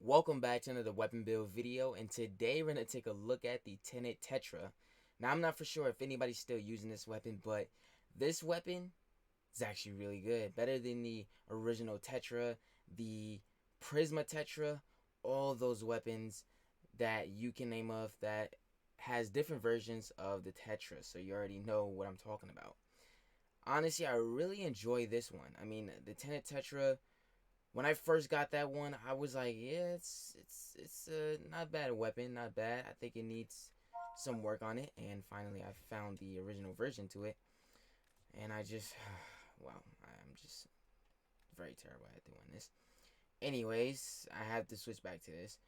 Welcome back to another weapon build video, and today we're going to take a look at the Tenet Tetra. Now, I'm not for sure if anybody's still using this weapon, but this weapon is actually really good. Better than the original Tetra, the Prisma Tetra, all those weapons that you can name of that has different versions of the Tetra, so you already know what I'm talking about. Honestly, I really enjoy this one. I mean, the Tenet Tetra, when I first got that one, I was like, yeah, it's not bad weapon, not bad. I think it needs some work on it, and finally I found the original version to it, and I just, well, I'm just very terrible at doing this. Anyways, I have to switch back to this,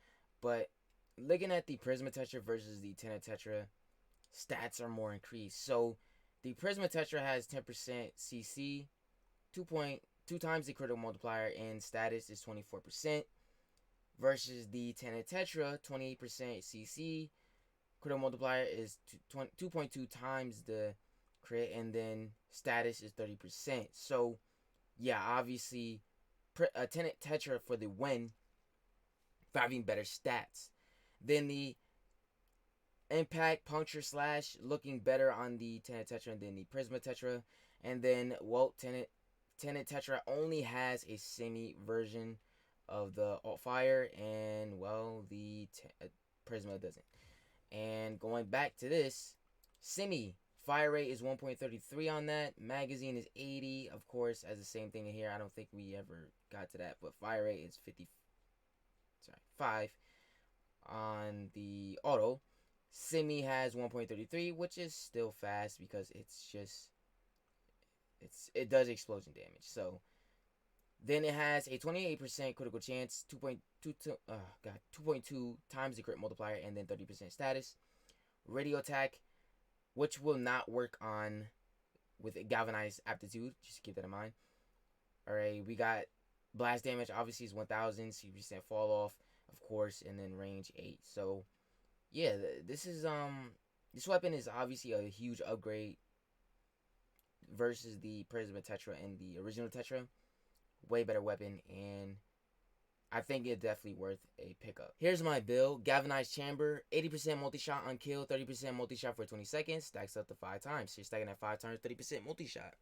but looking at the Prisma Tetra versus the Tenet Tetra, stats are more increased. So the Prisma Tetra has 10% CC, 2 times the critical multiplier, and status is 24%, versus the Tenet Tetra, 28% CC, critical multiplier is 2.2 times the crit, and then status is 30%. So yeah, obviously Tenet Tetra for the win for having better stats. Then the impact, puncture, slash looking better on the Tenet Tetra than the Prisma Tetra. And then, well, Tenet Tetra only has a semi version of the alt fire, and well, the Prisma doesn't. And going back to this, semi fire rate is 1.33 on that. Magazine is 80, of course, as the same thing in here. I don't think we ever got to that, but fire rate is 5 on the auto. Semi has 1.33, which is still fast because it does explosion damage. So then it has a 28% critical chance, 2.2 times the crit multiplier, and then 30% status. Radio attack, which will not work on with galvanized aptitude. Just keep that in mind. Alright, we got blast damage, obviously is 1000, 60% fall off, of course, and then range 8. So yeah, this weapon is obviously a huge upgrade versus the Prisma Tetra and the original Tetra. Way better weapon, and I think it's definitely worth a pickup. Here's my build. Galvanized chamber, 80% multi-shot on kill, 30% multi-shot for 20 seconds, stacks up to 5 times. So you're stacking at 5 times, 30% multi-shot.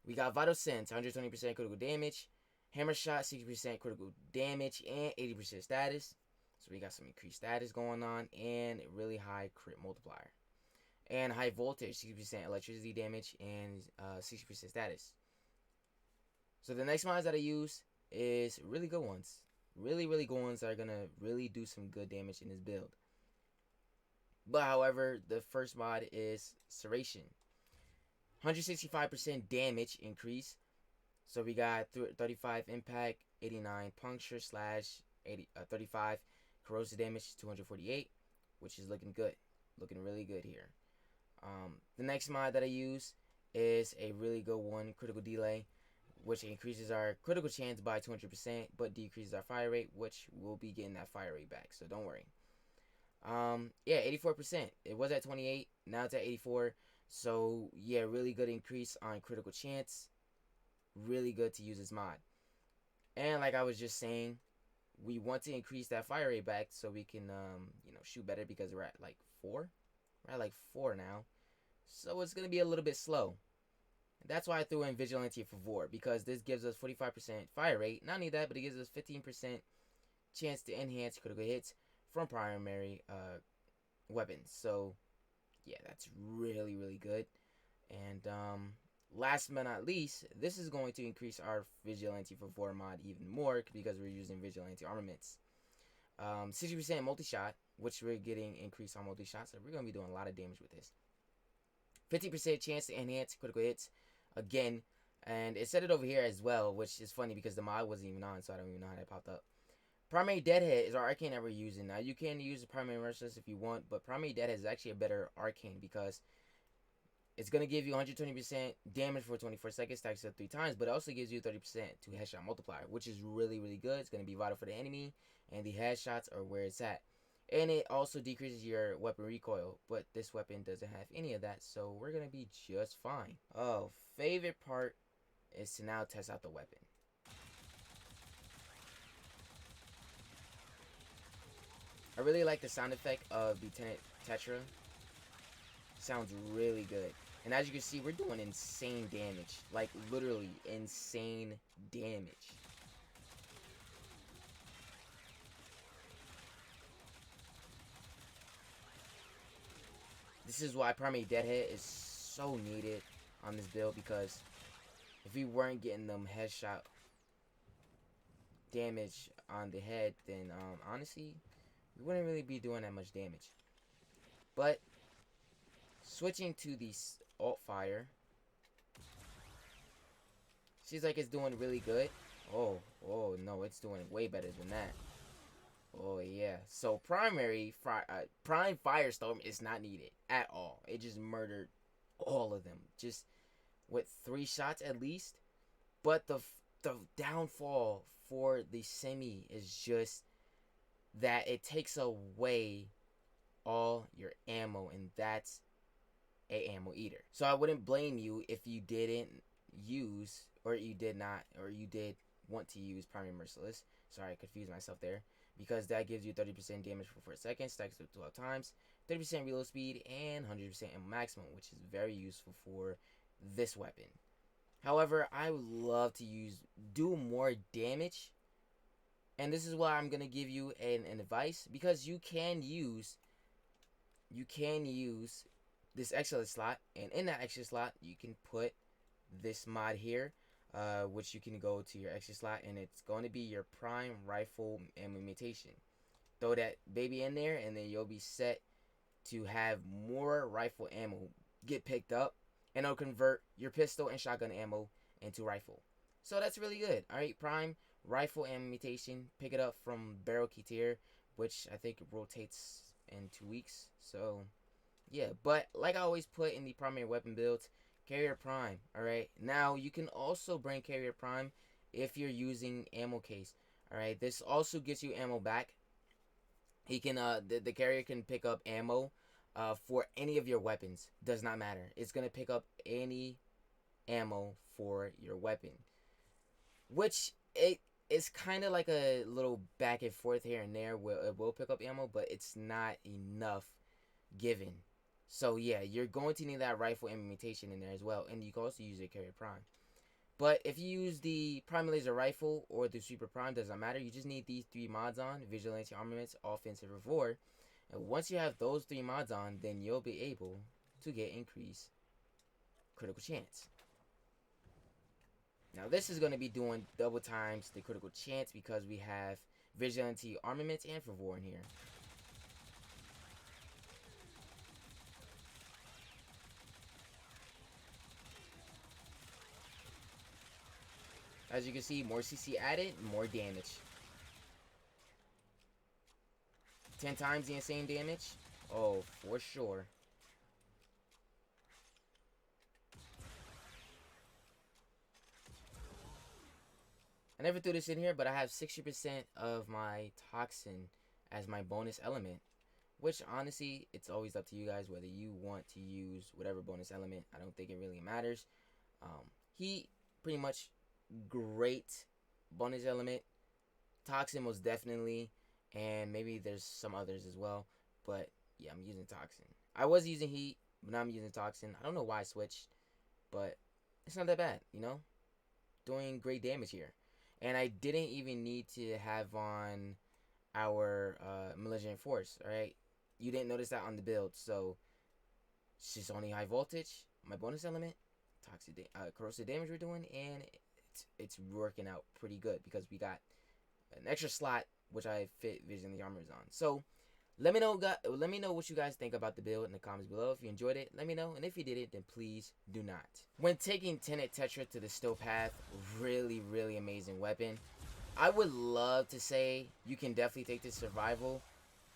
We got Vital Sense, 120% critical damage, Hammer Shot, 60% critical damage, and 80% status. So we got some increased status going on, and really high crit multiplier. And high voltage, 60% electricity damage, and 60% status. So the next mods that I use is really good ones. Really good ones that are going to really do some good damage in this build. But however, the first mod is Serration. 165% damage increase. So we got 35 impact, 89 puncture, slash 35 corrosive damage, 248, which is looking good. Looking really good here. The next mod that I use is a really good one, Critical Delay, which increases our critical chance by 200%, but decreases our fire rate, which we'll be getting that fire rate back, so don't worry. Yeah, 84%. It was at 28, now it's at 84. So yeah, really good increase on critical chance. Really good to use this mod. And like I was just saying, we want to increase that fire rate back so we can shoot better, because we're at like 4. We're at like 4 now. So it's gonna be a little bit slow. That's why I threw in Vigilante Favor, because this gives us 45% fire rate. Not only that, but it gives us 15% chance to enhance critical hits from primary weapons. So yeah, that's really good. And last but not least, this is going to increase our Vigilante Favor mod even more, because we're using Vigilante armaments. 60% multi-shot, which we're getting increased on multi-shot, so we're going to be doing a lot of damage with this. 50% chance to enhance critical hits again, and it said it over here as well, which is funny because the mod wasn't even on, so I don't even know how that popped up. Primary Deadhead is our arcane that we're using. Now you can use the primary merciless if you want, but primary Deadhead is actually a better arcane because it's going to give you 120% damage for 24 seconds, stacks up 3 times, but it also gives you 30% to headshot multiplier, which is really good. It's going to be vital for the enemy, and the headshots are where it's at. And it also decreases your weapon recoil, but this weapon doesn't have any of that, so we're going to be just fine. Oh, favorite part is to now test out the weapon. I really like the sound effect of the Tenet Tetra. Sounds really good. And as you can see, we're doing insane damage. Like, literally insane damage. This is why Primary Deadhead is so needed on this build, because if we weren't getting them headshot damage on the head, then honestly, we wouldn't really be doing that much damage. But switching to the alt fire, seems like it's doing really good. Oh no, it's doing way better than that. Oh yeah. So Prime Firestorm is not needed at all. It just murdered all of them, just with 3 shots at least. But the downfall for the semi is just that it takes away all your ammo, and that's a ammo eater. So I wouldn't blame you if you didn't use, or you did want to use Primary Merciless. Sorry, I confused myself there. Because that gives you 30% damage for 4 seconds, stacks up 12 times, 30% reload speed, and 100% ammo maximum, which is very useful for this weapon. However, I would love to do more damage, and this is why I'm gonna give you an advice, because you can use this extra slot, and in that extra slot you can put this mod here, which you can go to your extra slot, and it's going to be your prime rifle ammo imitation. Throw that baby in there, and then you'll be set to have more rifle ammo get picked up, and it'll convert your pistol and shotgun ammo into rifle. So that's really good. Alright, prime rifle ammo imitation. Pick it up from Barrel-Key tier, which I think rotates in 2 weeks. So yeah, but like I always put in the primary weapon builds, Carrier Prime. Alright, now you can also bring Carrier Prime if you're using ammo case. Alright, this also gets you ammo back. He can the carrier can pick up ammo for any of your weapons. Does not matter. It's gonna pick up any ammo for your weapon, which it's kind of like a little back and forth here and there where it will pick up ammo, but it's not enough given. So yeah, you're going to need that rifle imitation in there as well, and you can also use a Carrier Prime. But if you use the Prime Laser Rifle or the Super Prime, doesn't matter. You just need these 3 mods on: Vigilante Armaments, Offensive Revore. And once you have those 3 mods on, then you'll be able to get increased critical chance. Now this is going to be doing double times the critical chance because we have Vigilante Armaments and Revore in here. As you can see, more CC added, more damage. 10 times the insane damage? Oh, for sure. I never threw this in here, but I have 60% of my Toxin as my bonus element. Which, honestly, it's always up to you guys whether you want to use whatever bonus element. I don't think it really matters. Heat, pretty much great bonus element. Toxin, most definitely. And maybe there's some others as well. But, yeah, I'm using Toxin. I was using Heat, but now I'm using Toxin. I don't know why I switched, but it's not that bad, you know? Doing great damage here. And I didn't even need to have on our Malignant Force, alright? You didn't notice that on the build, so it's just only high voltage, my bonus element, toxic corrosive damage we're doing, and it's working out pretty good because we got an extra slot which I fit Vision the Armors on. So let me know what you guys think about the build in the comments below. If you enjoyed it, let me know, and if you didn't, then please do not. When taking Tenet Tetra to the Still Path, really amazing weapon. I would love to say you can definitely take this survival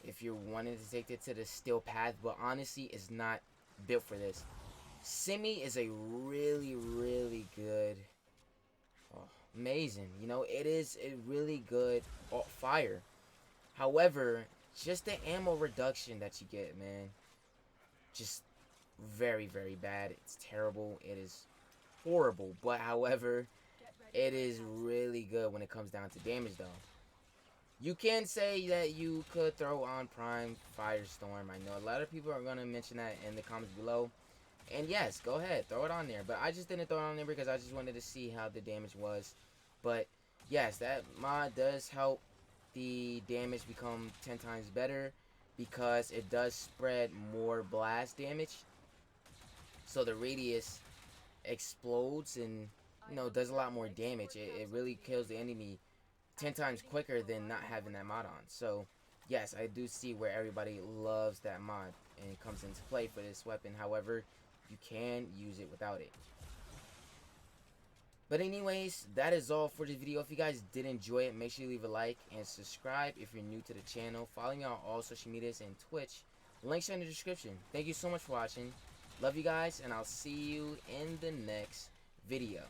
if you're wanting to take it to the Still Path, but honestly, it's not built for this. Semi is a really good, amazing, you know, it is a really good fire. However, just the ammo reduction that you get, man, just very bad. It's terrible. It is horrible. But however, it is really good when it comes down to damage, though. You can say that you could throw on Prime Firestorm. I know a lot of people are going to mention that in the comments below. And yes, go ahead, throw it on there. But I just didn't throw it on there because I just wanted to see how the damage was. But yes, that mod does help the damage become 10 times better because it does spread more blast damage. So the radius explodes and, you know, does a lot more damage. It really kills the enemy 10 times quicker than not having that mod on. So yes, I do see where everybody loves that mod and it comes into play for this weapon. However, you can use it without it. But anyways, that is all for this video. If you guys did enjoy it, make sure you leave a like and subscribe if you're new to the channel. Follow me on all social medias and Twitch. Links are in the description. Thank you so much for watching. Love you guys, and I'll see you in the next video.